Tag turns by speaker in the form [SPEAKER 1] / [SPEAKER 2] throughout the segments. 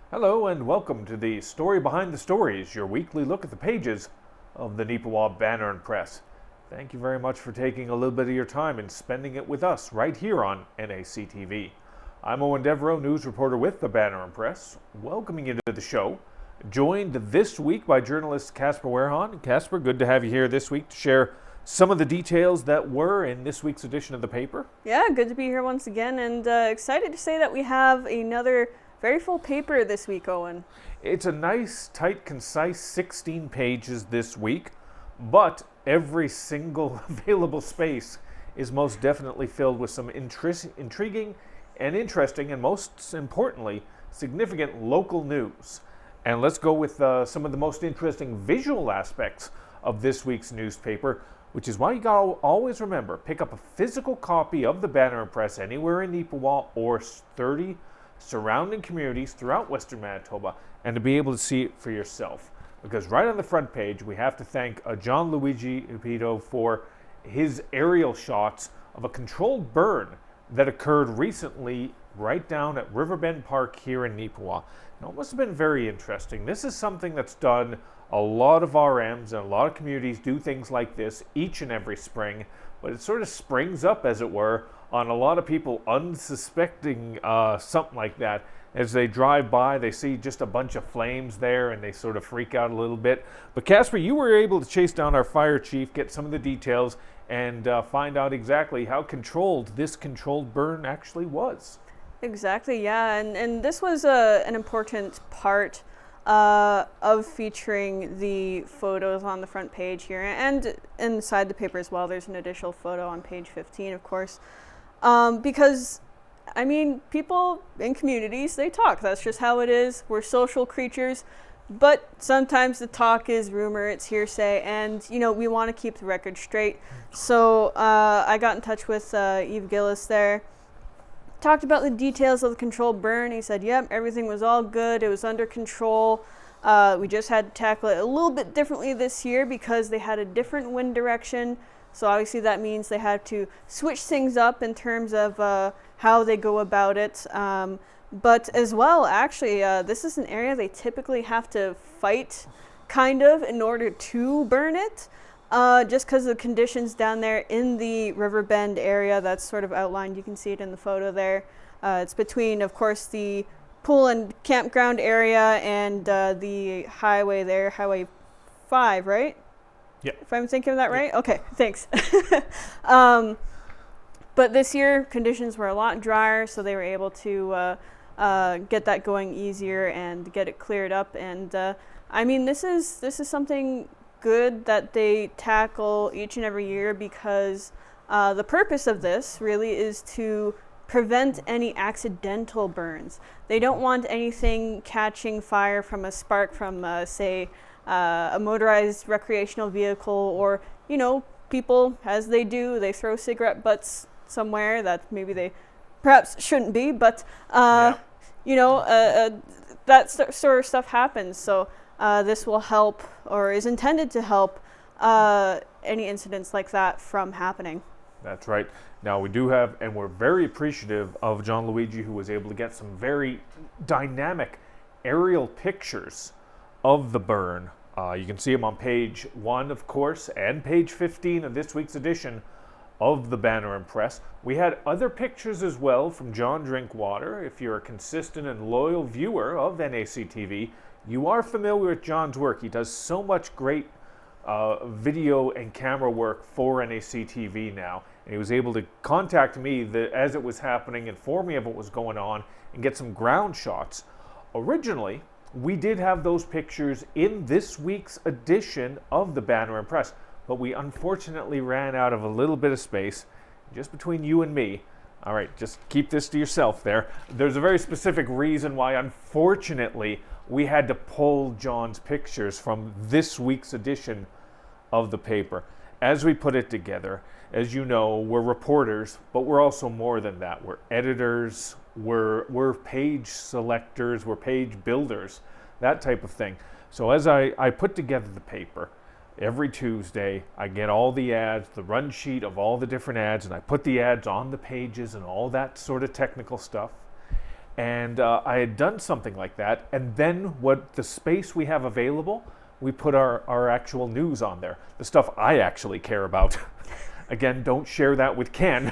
[SPEAKER 1] Hello and welcome to the Story Behind the Stories, your weekly look at the pages of the Neepawa Banner Press. Thank you very much for taking a little bit of your time and spending it with us right here on NACTV. I'm Eoin Devereux, news reporter with the Banner Press, welcoming you to the show. Joined this week by journalist Casper Wehrhahn. Casper, good to have you here this week to share some of the details that were in this week's edition of the paper.
[SPEAKER 2] Yeah, good to be here once again, and excited to say that we have another very full paper this week, Eoin.
[SPEAKER 1] It's a nice, tight, concise 16 pages this week, but every single available space is most definitely filled with some intriguing and interesting, and most importantly, significant local news. And let's go with some of the most interesting visual aspects of this week's newspaper, which is why you gotta always remember, pick up a physical copy of the Banner Press anywhere in Neepawa or 30 surrounding communities throughout Western Manitoba, and to be able to see it for yourself. Because right on the front page, we have to thank John Luigi Upito for his aerial shots of a controlled burn that occurred recently right down at Riverbend Park here in Neepawa. Now, it must have been very interesting. This is something that's done. A lot of RMs and a lot of communities do things like this each and every spring, but it sort of springs up, as it were, on a lot of people unsuspecting something like that. As they drive by, they see just a bunch of flames there and they sort of freak out a little bit. But Casper, you were able to chase down our fire chief, get some of the details, and find out exactly how controlled this controlled burn actually was.
[SPEAKER 2] Exactly, yeah, and this was an important part of featuring the photos on the front page here, and inside the paper as well. There's an additional photo on page 15, of course, because, I mean, people in communities, they talk. That's just how it is. We're social creatures, but sometimes the talk is rumor, it's hearsay, and, you know, we want to keep the record straight. So I got in touch with Eve Gillis there, talked about the details of the controlled burn. He said, yep, everything was all good. It was under control. We just had to tackle it a little bit differently this year because they had a different wind direction. So obviously that means they had to switch things up in terms of how they go about it. But as well, actually, this is an area they typically have to fight kind of in order to burn it. Just because of the conditions down there in the Riverbend area that's sort of outlined. You can see it in the photo there. It's between, of course, the pool and campground area and the highway there, Highway 5, right?
[SPEAKER 1] Yeah.
[SPEAKER 2] If I'm thinking of that right? Okay, thanks. But this year, conditions were a lot drier, so they were able to get that going easier and get it cleared up. And I mean, this is something good that they tackle each and every year, because the purpose of this really is to prevent any accidental burns. They don't want anything catching fire from a spark from, say, a motorized recreational vehicle, or, you know, people, as they do, they throw cigarette butts somewhere that maybe they perhaps shouldn't be, but, you know, that sort of stuff happens. So this will help, or is intended to help, any incidents like that from happening.
[SPEAKER 1] That's right. Now we do have, and we're very appreciative of John Luigi, who was able to get some very dynamic aerial pictures of the burn. You can see them on page 1, of course, and page 15 of this week's edition of the Banner Press. We had other pictures as well from John Drinkwater. If you're a consistent and loyal viewer of NACTV, you are familiar with John's work. He does so much great video and camera work for NACTV now. And he was able to contact me as it was happening, inform me of what was going on, and get some ground shots. Originally, we did have those pictures in this week's edition of the Banner Press, but we unfortunately ran out of a little bit of space just between you and me. All right, just keep this to yourself there. There's a very specific reason why, unfortunately, we had to pull John's pictures from this week's edition of the paper. As we put it together, as you know, we're reporters, but we're also more than that. We're editors, we're page selectors, we're page builders, that type of thing. So as I put together the paper, every Tuesday I get all the ads, the run sheet of all the different ads, and I put the ads on the pages and all that sort of technical stuff. And I had done something like that, and then what the space we have available, we put our actual news on there, the stuff I actually care about. Again, don't share that with Ken.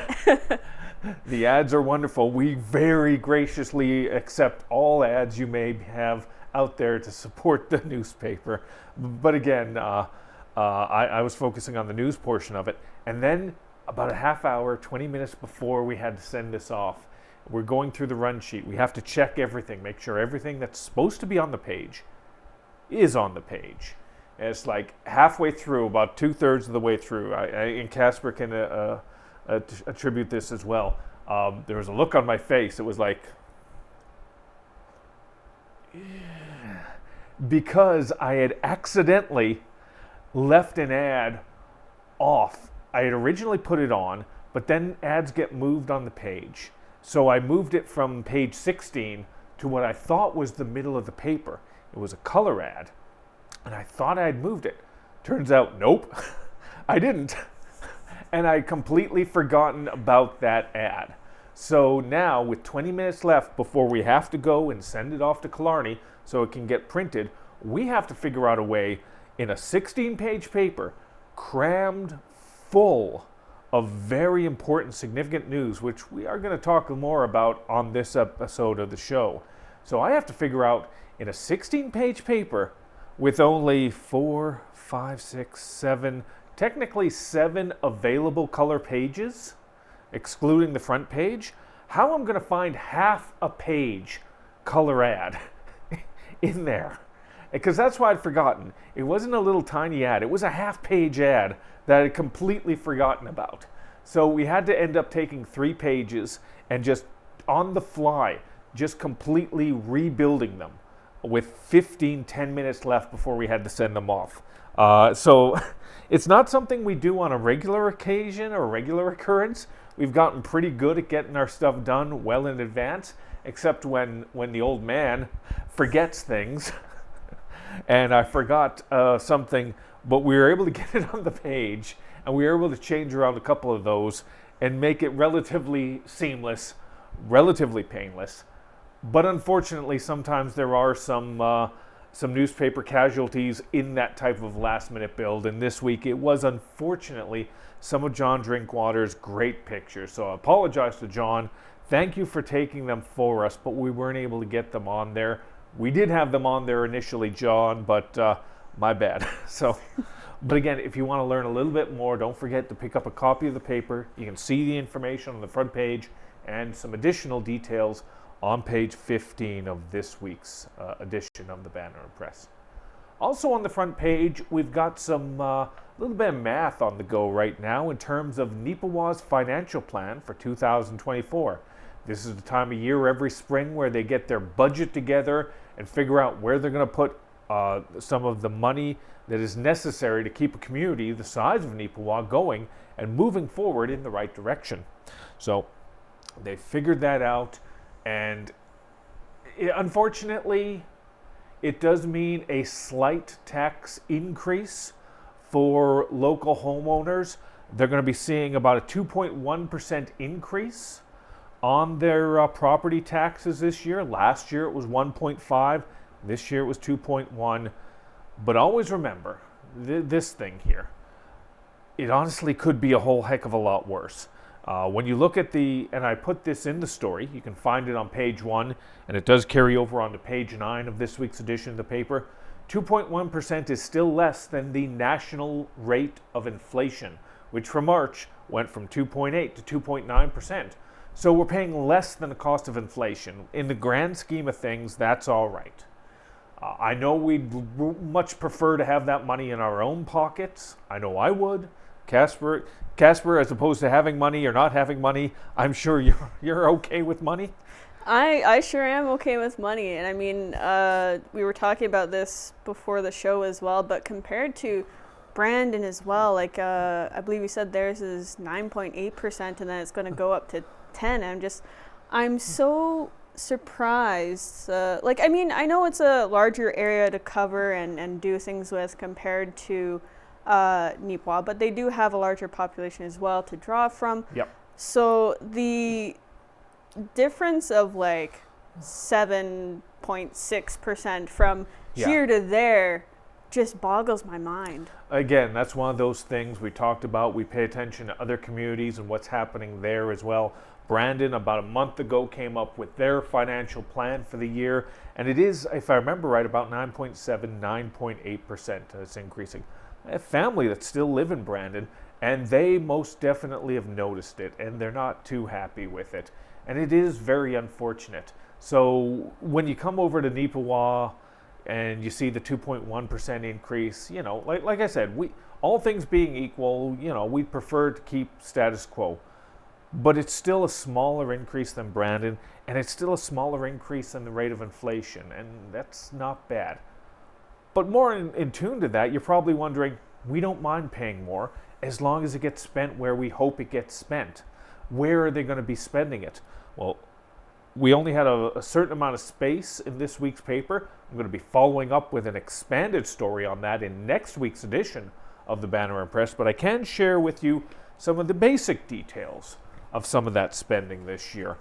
[SPEAKER 1] The ads are wonderful. We very graciously accept all ads you may have out there to support the newspaper. But again, I was focusing on the news portion of it. And then about a half hour, 20 minutes before we had to send this off, we're going through the run sheet. We have to check everything, make sure everything that's supposed to be on the page is on the page. And it's like halfway through, about 2/3 of the way through, and Casper can attribute this as well. There was a look on my face. It was like, because I had accidentally left an ad off. I had originally put it on, but then ads get moved on the page. So I moved it from page 16 to what I thought was the middle of the paper. It was a color ad, and I thought I had moved it. Turns out, nope, I didn't. And I'd completely forgotten about that ad. So now, with 20 minutes left before we have to go and send it off to Killarney so it can get printed, we have to figure out a way in a 16-page paper, crammed full of very important, significant news, which we are going to talk more about on this episode of the show. So I have to figure out, in a 16-page paper with only 4, 5, 6, 7, technically 7 available color pages, excluding the front page, how I'm going to find half a page color ad in there. Because that's why I'd forgotten. It wasn't a little tiny ad. It was a half-page ad that I had completely forgotten about. So we had to end up taking 3 pages and just on the fly, just completely rebuilding them with 10 minutes left before we had to send them off. So it's not something we do on a regular occasion or regular occurrence. We've gotten pretty good at getting our stuff done well in advance, except when the old man forgets things. And I forgot something, but we were able to get it on the page, and we were able to change around a couple of those and make it relatively seamless, relatively painless. But unfortunately, sometimes there are some newspaper casualties in that type of last-minute build, and this week it was unfortunately some of John Drinkwater's great pictures. So I apologize to John. Thank you for taking them for us, but we weren't able to get them on there. We did have them on there initially, John, but my bad. So, but again, if you want to learn a little bit more, don't forget to pick up a copy of the paper. You can see the information on the front page and some additional details on page 15 of this week's edition of the Banner Press. Also on the front page, we've got some little bit of math on the go right now in terms of Neepawa's financial plan for 2024. This is the time of year every spring where they get their budget together and figure out where they're going to put some of the money that is necessary to keep a community the size of Neepawa going and moving forward in the right direction. So they figured that out, and unfortunately, it does mean a slight tax increase for local homeowners. They're going to be seeing about a 2.1% increase on their property taxes this year. Last year it was 1.5. This year it was 2.1. But always remember this thing here. It honestly could be a whole heck of a lot worse. When you look at and I put this in the story, you can find it on page 1, and it does carry over onto page 9 of this week's edition of the paper. 2.1% is still less than the national rate of inflation, which for March went from 2.8 to 2.9%. So we're paying less than the cost of inflation. In the grand scheme of things, that's all right. I know we'd much prefer to have that money in our own pockets. I know I would. Casper, as opposed to having money or not having money, I'm sure you're okay with money.
[SPEAKER 2] I sure am okay with money. And I mean, we were talking about this before the show as well, but compared to Brandon as well, like I believe you said theirs is 9.8%, and then it's going to go up to 10. I'm so surprised. I mean, I know it's a larger area to cover and do things with compared to Neepawa, but they do have a larger population as well to draw from.
[SPEAKER 1] Yep.
[SPEAKER 2] So the difference of like 7.6% from
[SPEAKER 1] Yeah.
[SPEAKER 2] here to there just boggles my mind.
[SPEAKER 1] Again, that's one of those things we talked about. We pay attention to other communities and what's happening there as well. Brandon, about a month ago, came up with their financial plan for the year, and it is, if I remember right, about 9.7, 9.8% it's increasing. I have family that still live in Brandon, and they most definitely have noticed it, and they're not too happy with it. And it is very unfortunate. So when you come over to Neepawa and you see the 2.1% increase, you know, like I said, we, all things being equal, you know, we prefer to keep status quo. But it's still a smaller increase than Brandon, and it's still a smaller increase than the rate of inflation, and that's not bad. But more in tune to that, you're probably wondering, we don't mind paying more as long as it gets spent where we hope it gets spent. Where are they going to be spending it? Well, we only had a certain amount of space in this week's paper. I'm going to be following up with an expanded story on that in next week's edition of the Banner Press, but I can share with you some of the basic details of some of that spending this year.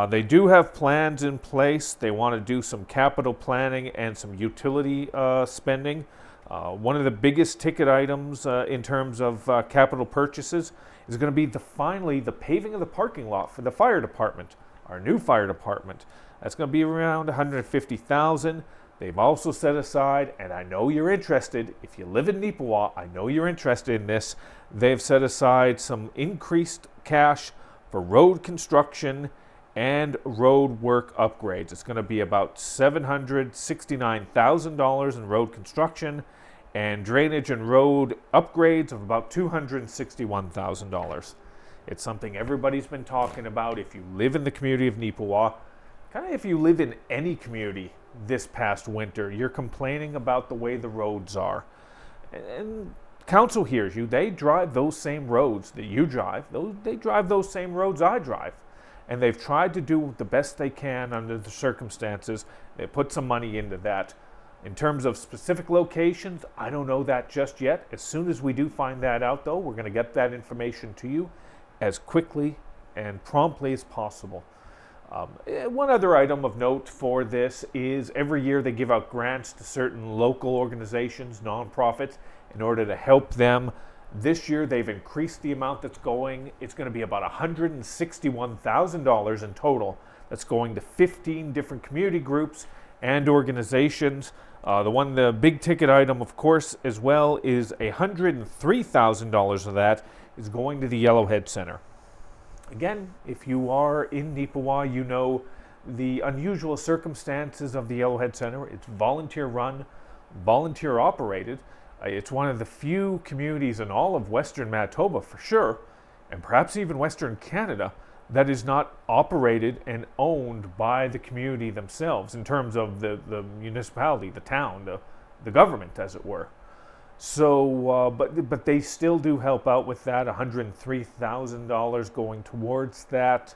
[SPEAKER 1] They do have plans in place. They want to do some capital planning and some utility spending. One of the biggest ticket items in terms of capital purchases is going to be finally the paving of the parking lot for the fire department, our new fire department. That's going to be around $150,000. They've also set aside, and I know you're interested, if you live in Neepawa, I know you're interested in this, they've set aside some increased cash for road construction and road work upgrades. It's going to be about $769,000 in road construction and drainage and road upgrades of about $261,000. It's something everybody's been talking about. If you live in the community of Neepawa, kind of if you live in any community this past winter, you're complaining about the way the roads are. And council hears you. They drive those same roads that you drive. They drive those same roads I drive. And they've tried to do the best they can under the circumstances. They put some money into that. In terms of specific locations, I don't know that just yet. As soon as we do find that out, though, we're going to get that information to you as quickly and promptly as possible. One other item of note for this is every year they give out grants to certain local organizations, nonprofits, in order to help them. This year they've increased the amount that's going. It's going to be about $161,000 in total. That's going to 15 different community groups and organizations. The big ticket item, of course, as well, is $103,000 of that is going to the Yellowhead Center. Again, if you are in Neepawa, you know the unusual circumstances of the Yellowhead Center. It's volunteer run, volunteer operated. It's one of the few communities in all of Western Manitoba, for sure, and perhaps even Western Canada, that is not operated and owned by the community themselves in terms of the municipality, the town, the government, as it were. So, but they still do help out with that, $103,000 going towards that.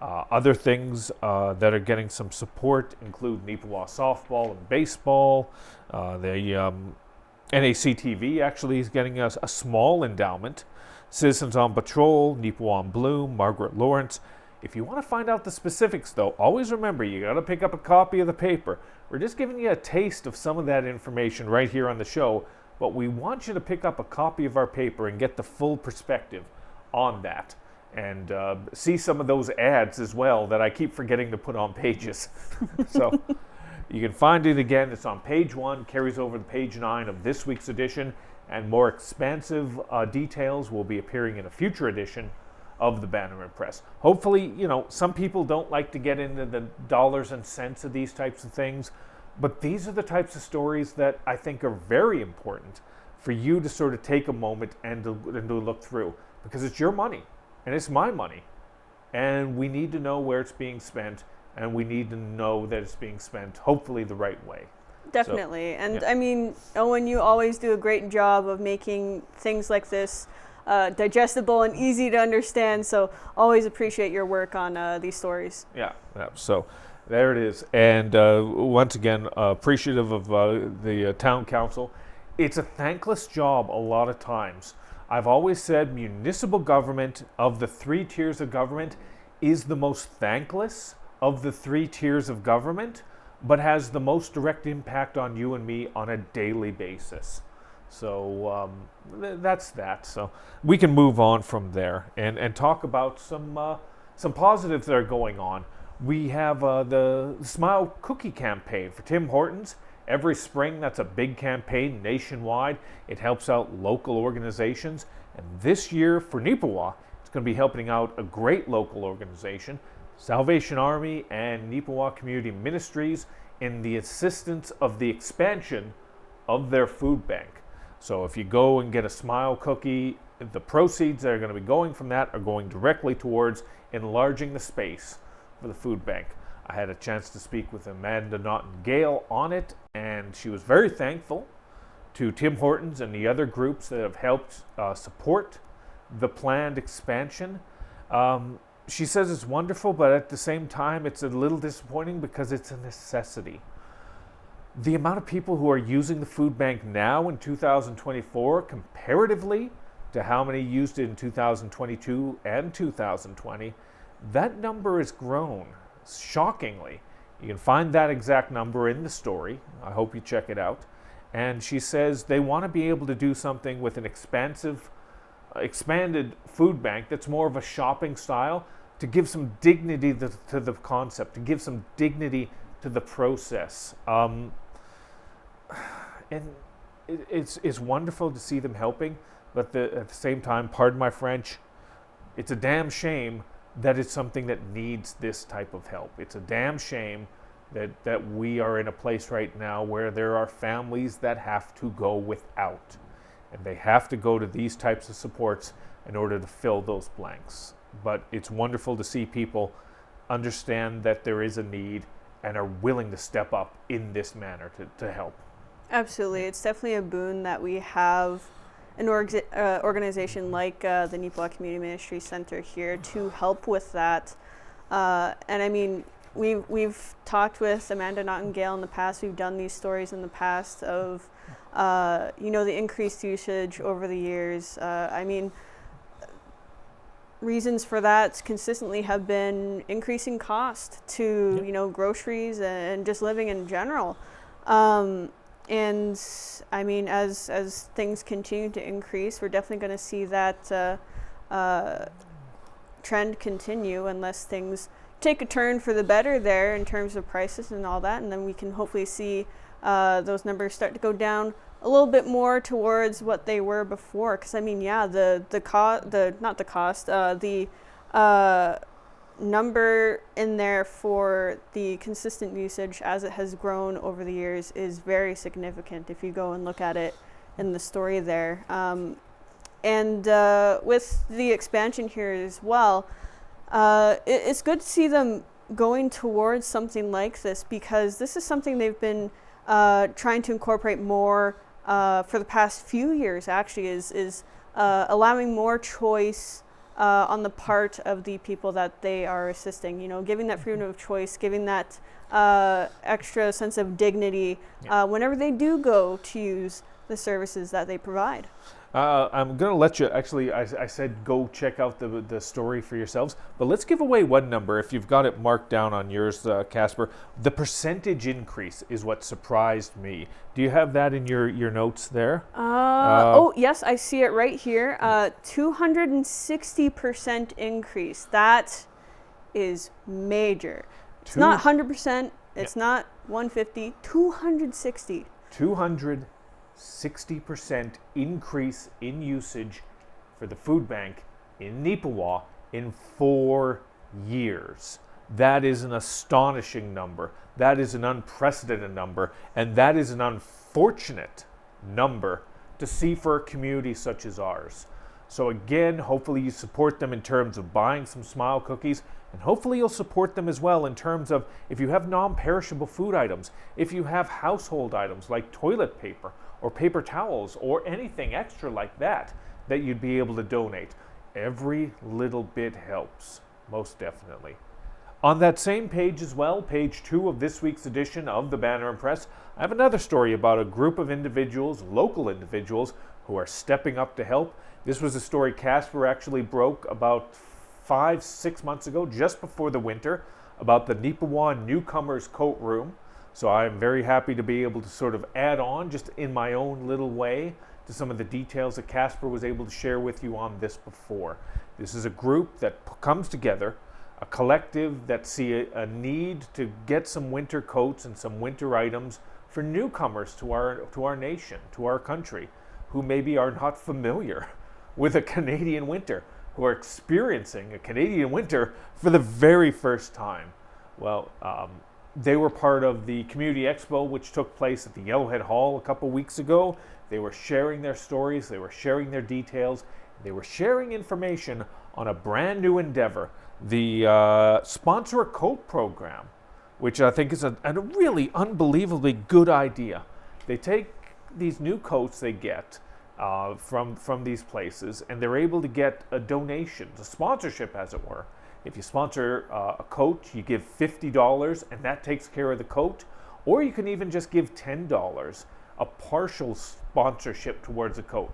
[SPEAKER 1] Other things that are getting some support include Neepawa softball and baseball. The NACTV actually is getting a small endowment. Citizens on Patrol, Neepawa on Bloom, Margaret Lawrence. If you want to find out the specifics, though, always remember you got to pick up a copy of the paper. We're just giving you a taste of some of that information right here on the show, but we want you to pick up a copy of our paper and get the full perspective on that. And see some of those ads as well that I keep forgetting to put on pages. So you can find it again. It's on page 1, carries over to page 9 of this week's edition, and more expansive details will be appearing in a future edition of the Banner Press. Hopefully, you know, some people don't like to get into the dollars and cents of these types of things, but these are the types of stories that I think are very important for you to sort of take a moment and to look through, because it's your money and it's my money, and we need to know where it's being spent, and we need to know that it's being spent hopefully the right way.
[SPEAKER 2] Definitely.
[SPEAKER 1] So,
[SPEAKER 2] and
[SPEAKER 1] yeah.
[SPEAKER 2] I mean, Eoin, you always do a great job of making things like this digestible and easy to understand, so always appreciate your work on these stories.
[SPEAKER 1] Yeah. So there it is. And once again, appreciative of the town council. It's a thankless job a lot of times. I've always said municipal government, of the 3 tiers of government, is the most thankless of the 3 tiers of government, but has the most direct impact on you and me on a daily basis. So that's that. So we can move on from there and talk about some positives that are going on. We have the Smile Cookie campaign for Tim Hortons. Every spring, that's a big campaign nationwide. It helps out local organizations. And this year for Neepawa, it's going to be helping out a great local organization, Salvation Army and Neepawa Community Ministries, in the assistance of the expansion of their food bank. So if you go and get a Smile Cookie, the proceeds that are going to be going from that are going directly towards enlarging the space for the food bank. I had a chance to speak with Amanda Nightingale on it, and she was very thankful to Tim Hortons and the other groups that have helped support the planned expansion. She says it's wonderful, but at the same time, it's a little disappointing because it's a necessity. The amount of people who are using the food bank now in 2024, comparatively to how many used it in 2022 and 2020, that number has grown shockingly. You can find that exact number in the story. I hope you check it out. And she says they want to be able to do something with an expanded food bank that's more of a shopping style, to give some dignity to the concept, to give some dignity to the process. And it's wonderful to see them helping, but at the same time, pardon my French, it's a damn shame that it's something that needs this type of help. It's a damn shame that we are in a place right now where there are families that have to go without, and they have to go to these types of supports in order to fill those blanks. But it's wonderful to see people understand that there is a need and are willing to step up in this manner to help.
[SPEAKER 2] Absolutely. It's definitely a boon that we have an organization like the Neepawa Community Ministry Center here to help with that. And I mean, we've talked with Amanda Nightingale in the past. We've done these stories in the past of, the increased usage over the years. I mean, reasons for that consistently have been increasing cost to, groceries and just living in general. And I mean, as things continue to increase, we're definitely going to see that trend continue unless things take a turn for the better there in terms of prices and all that. And then we can hopefully see those numbers start to go down a little bit more towards what they were before. Because I mean, yeah, the number in there for the consistent usage as it has grown over the years is very significant if you go and look at it in the story there. And with the expansion here as well, it's good to see them going towards something like this, because this is something they've been trying to incorporate more for the past few years, actually, is allowing more choice on the part of the people that they are assisting, giving that freedom of choice, giving that extra sense of dignity whenever they do go to use the services that they provide.
[SPEAKER 1] I'm going to let you, actually, I said go check out the story for yourselves, but let's give away one number if you've got it marked down on yours, Casper. The percentage increase is what surprised me. Do you have that in your notes there?
[SPEAKER 2] Oh, yes, I see it right here. 260% increase. That is major. It's not 100%. It's not 150. 260. 260%
[SPEAKER 1] increase in usage for the food bank in Neepawa in 4 years. That is an astonishing number. That is an unprecedented number, and that is an unfortunate number to see for a community such as ours. So again, hopefully you support them in terms of buying some Smile cookies, and hopefully you'll support them as well in terms of if you have non-perishable food items, if you have household items like toilet paper or paper towels or anything extra like that you'd be able to donate. Every little bit helps, most definitely. On that same page as well, page 2 of this week's edition of the Banner Press, I have another story about a group of individuals, local individuals, who are stepping up to help. This was a story Casper actually broke about 5-6 months ago, just before the winter, about the Neepawa Newcomers Coat Room. So I'm very happy to be able to sort of add on, just in my own little way, to some of the details that Casper was able to share with you on this before. This is a group that comes together, a collective that see a need to get some winter coats and some winter items for newcomers to our nation, to our country, who maybe are not familiar with a Canadian winter, who are experiencing a Canadian winter for the very first time. Well, they were part of the Community Expo, which took place at the Yellowhead Hall a couple weeks ago. They were sharing their stories, they were sharing their details, they were sharing information on a brand new endeavor, the Sponsor a Coat program, which I think is a really unbelievably good idea. They take these new coats they get from these places, and they're able to get a donation, a sponsorship as it were. If you sponsor a coat, you give $50 and that takes care of the coat, or you can even just give $10, a partial sponsorship towards a coat.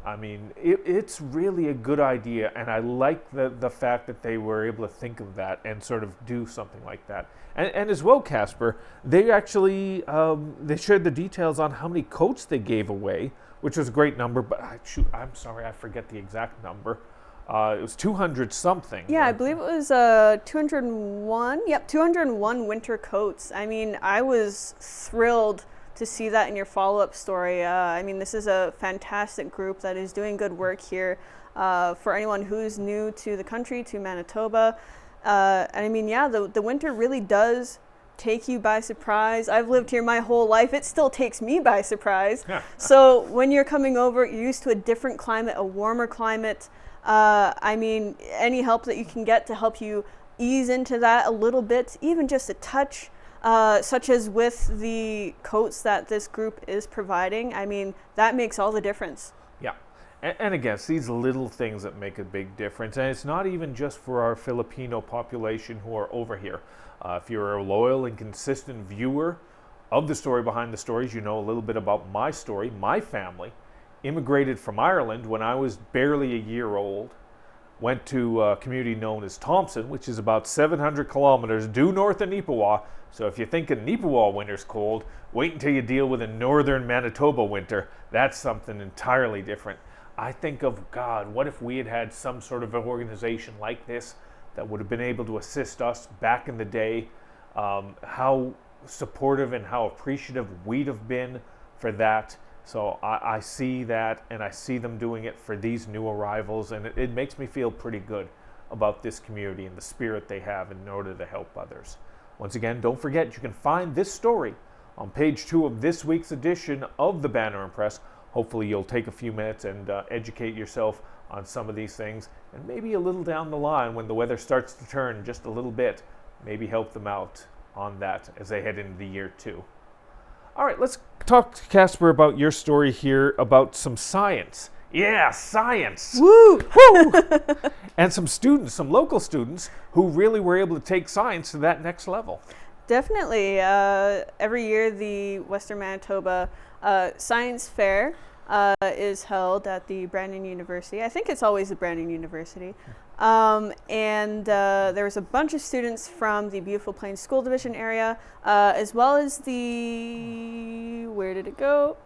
[SPEAKER 1] I mean, it's really a good idea, and I like the fact that they were able to think of that and sort of do something like that. And as well, Casper, they actually they shared the details on how many coats they gave away, which was a great number, but I'm sorry, I forget the exact number. It was 200 something.
[SPEAKER 2] Yeah, I believe it was 201. Yep, 201 winter coats. I mean, I was thrilled to see that in your follow-up story. I mean, this is a fantastic group that is doing good work here for anyone who's new to the country, to Manitoba. And I mean, yeah, the winter really does take you by surprise. I've lived here my whole life. It still takes me by surprise. So when you're coming over, you're used to a different climate, a warmer climate. I mean, any help that you can get to help you ease into that a little bit, even just a touch, such as with the coats that this group is providing, I mean, that makes all the difference.
[SPEAKER 1] Yeah. And again, it's these little things that make a big difference. And it's not even just for our Filipino population who are over here. If you're a loyal and consistent viewer of the story behind the stories, you know a little bit about my story. My family immigrated from Ireland when I was barely a year old, went to a community known as Thompson, which is about 700 kilometers due north of Neepawa. So if you think a Neepawa winter's cold, wait until you deal with a northern Manitoba winter. That's something entirely different. I think of, God, what if we had had some sort of an organization like this that would have been able to assist us back in the day, how supportive and how appreciative we'd have been for that. So I see that, and I see them doing it for these new arrivals, and it makes me feel pretty good about this community and the spirit they have in order to help others. Once again, don't forget, you can find this story on page 2 of this week's edition of the Banner Press. Hopefully you'll take a few minutes and educate yourself on some of these things, and maybe a little down the line when the weather starts to turn just a little bit, maybe help them out on that as they head into the year 2. All right, let's talk to Casper about your story here about some science. Yeah, science!
[SPEAKER 2] Woo!
[SPEAKER 1] Woo! And some students, some local students, who really were able to take science to that next level.
[SPEAKER 2] Definitely. Every year, the Western Manitoba Science Fair is held at the Brandon University. I think it's always the Brandon University. And there was a bunch of students from the Beautiful Plains School Division area, as well as the, where did it go?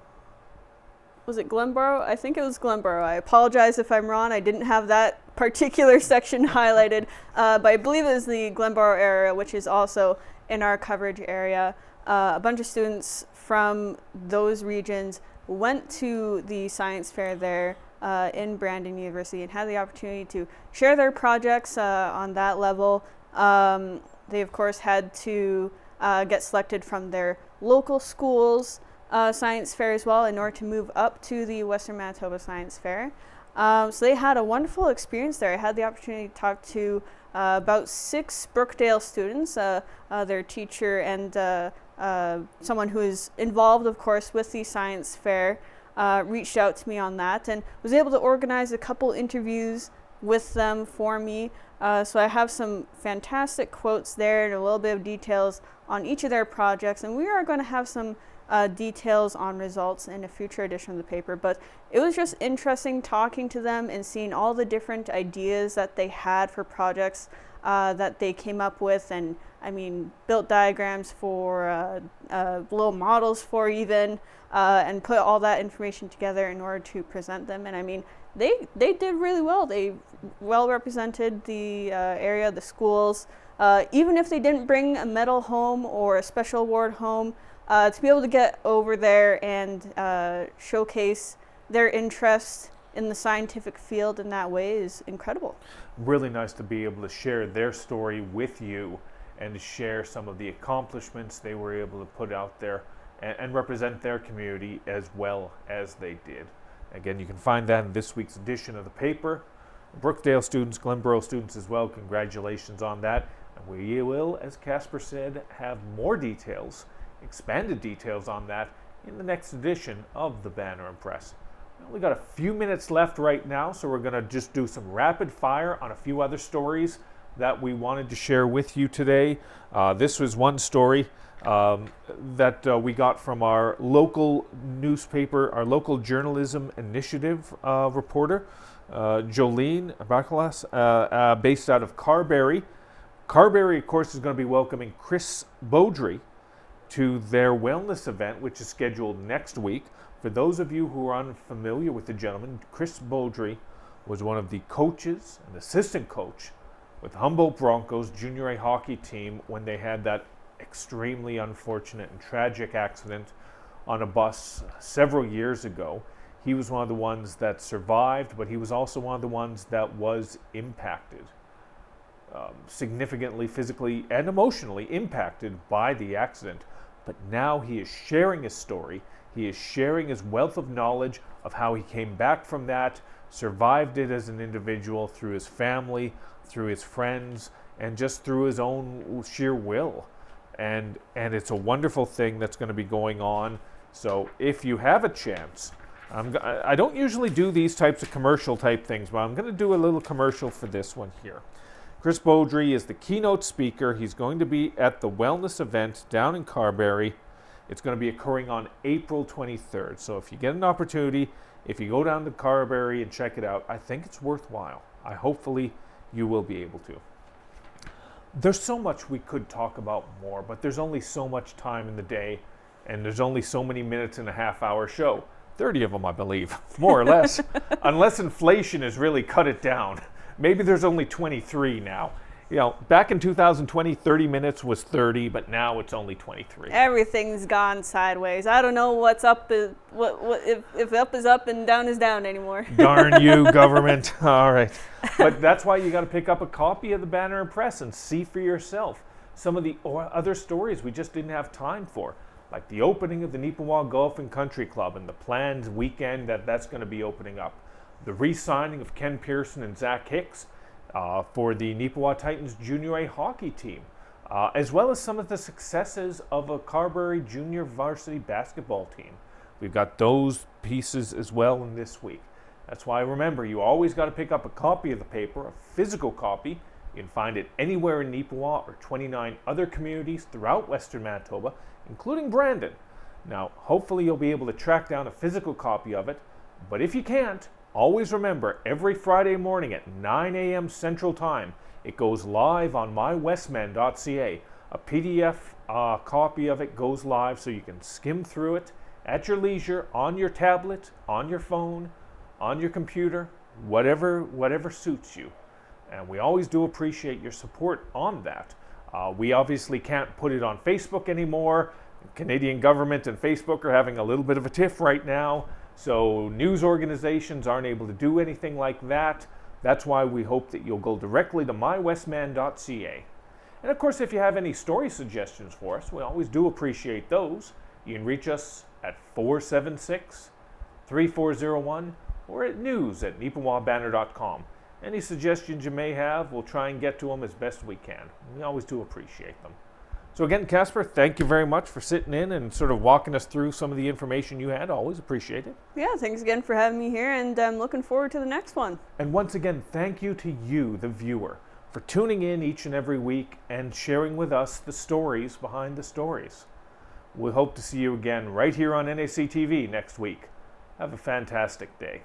[SPEAKER 2] Was it Glenboro? I think it was Glenboro. I apologize if I'm wrong. I didn't have that particular section highlighted, but I believe it was the Glenboro area, which is also in our coverage area. A bunch of students from those regions went to the science fair there in Brandon University and had the opportunity to share their projects on that level. They, of course, had to get selected from their local schools' science fair as well in order to move up to the Western Manitoba Science Fair. So they had a wonderful experience there. I had the opportunity to talk to about 6 Brookdale students, their teacher, and someone who is involved, of course, with the science fair. Reached out to me on that and was able to organize a couple interviews with them for me. So I have some fantastic quotes there and a little bit of details on each of their projects. And we are going to have some details on results in a future edition of the paper. But it was just interesting talking to them and seeing all the different ideas that they had for projects that they came up with. And built diagrams for little models for even, and put all that information together in order to present them. And they did really well. They well represented the area, the schools. Even if they didn't bring a medal home or a special award home, to be able to get over there and showcase their interest in the scientific field in that way is incredible.
[SPEAKER 1] Really nice to be able to share their story with you and to share some of the accomplishments they were able to put out there and represent their community as well as they did. Again, you can find that in this week's edition of the paper. Brookdale students, Glenborough students as well, congratulations on that. And we will, as Casper said, have more details, expanded details on that in the next edition of the Banner Press. We only got a few minutes left right now, so we're going to just do some rapid fire on a few other stories that we wanted to share with you today. This was one story that we got from our local newspaper, our local journalism initiative reporter, Jolene Bakalas, based out of Carberry. Carberry, of course, is going to be welcoming Chris Beaudry to their wellness event, which is scheduled next week. For those of you who are unfamiliar with the gentleman, Chris Beaudry was one of the coaches, an assistant coach with Humboldt Broncos Junior A hockey team when they had that extremely unfortunate and tragic accident on a bus several years ago. He was one of the ones that survived, but he was also one of the ones that was impacted, significantly physically and emotionally impacted by the accident. But now he is sharing his story. He is sharing his wealth of knowledge of how he came back from that, survived it as an individual through his family, through his friends, and just through his own sheer will. And it's a wonderful thing that's going to be going on. So if you have a chance, I don't usually do these types of commercial type things, but I'm going to do a little commercial for this one here. Chris Beaudry is the keynote speaker. He's going to be at the wellness event down in Carberry. It's going to be occurring on April 23rd. So if you get an opportunity, if you go down to Carberry and check it out, I think it's worthwhile. Hopefully you will be able to. There's so much we could talk about more, but there's only so much time in the day, and there's only so many minutes in a half-hour show. 30 of them, I believe, more or less, unless inflation has really cut it down. Maybe there's only 23 now. Back in 2020, 30 minutes was 30, but now it's only 23.
[SPEAKER 2] Everything's gone sideways. I don't know what's up, if up is up and down is down anymore.
[SPEAKER 1] Darn you, government. All right. But that's why you got to pick up a copy of the Banner Press and see for yourself some of the other stories we just didn't have time for, like the opening of the Neepawa Golf and Country Club and the planned weekend that's going to be opening up, the re-signing of Ken Pearson and Zach Hicks for the Neepawa Titans Junior A hockey team, as well as some of the successes of a Carberry Junior varsity basketball team. We've got those pieces as well in this week. That's why, remember, you always got to pick up a copy of the paper, a physical copy. You can find it anywhere in Neepawa or 29 other communities throughout Western Manitoba, including Brandon. Now, hopefully you'll be able to track down a physical copy of it, but if you can't, always remember, every Friday morning at 9 a.m. Central Time, it goes live on mywestman.ca. A PDF copy of it goes live so you can skim through it at your leisure, on your tablet, on your phone, on your computer, whatever suits you. And we always do appreciate your support on that. We obviously can't put it on Facebook anymore. The Canadian government and Facebook are having a little bit of a tiff right now. So news organizations aren't able to do anything like that. That's why we hope that you'll go directly to mywestman.ca. And of course, if you have any story suggestions for us, we always do appreciate those. You can reach us at 476-3401 or at news@neepawabanner.com. Any suggestions you may have, we'll try and get to them as best we can. We always do appreciate them. So again, Casper, thank you very much for sitting in and sort of walking us through some of the information you had. Always appreciate it.
[SPEAKER 2] Yeah, thanks again for having me here, and I'm looking forward to the next one.
[SPEAKER 1] And once again, thank you to you, the viewer, for tuning in each and every week and sharing with us the stories behind the stories. We hope to see you again right here on NAC TV next week. Have a fantastic day.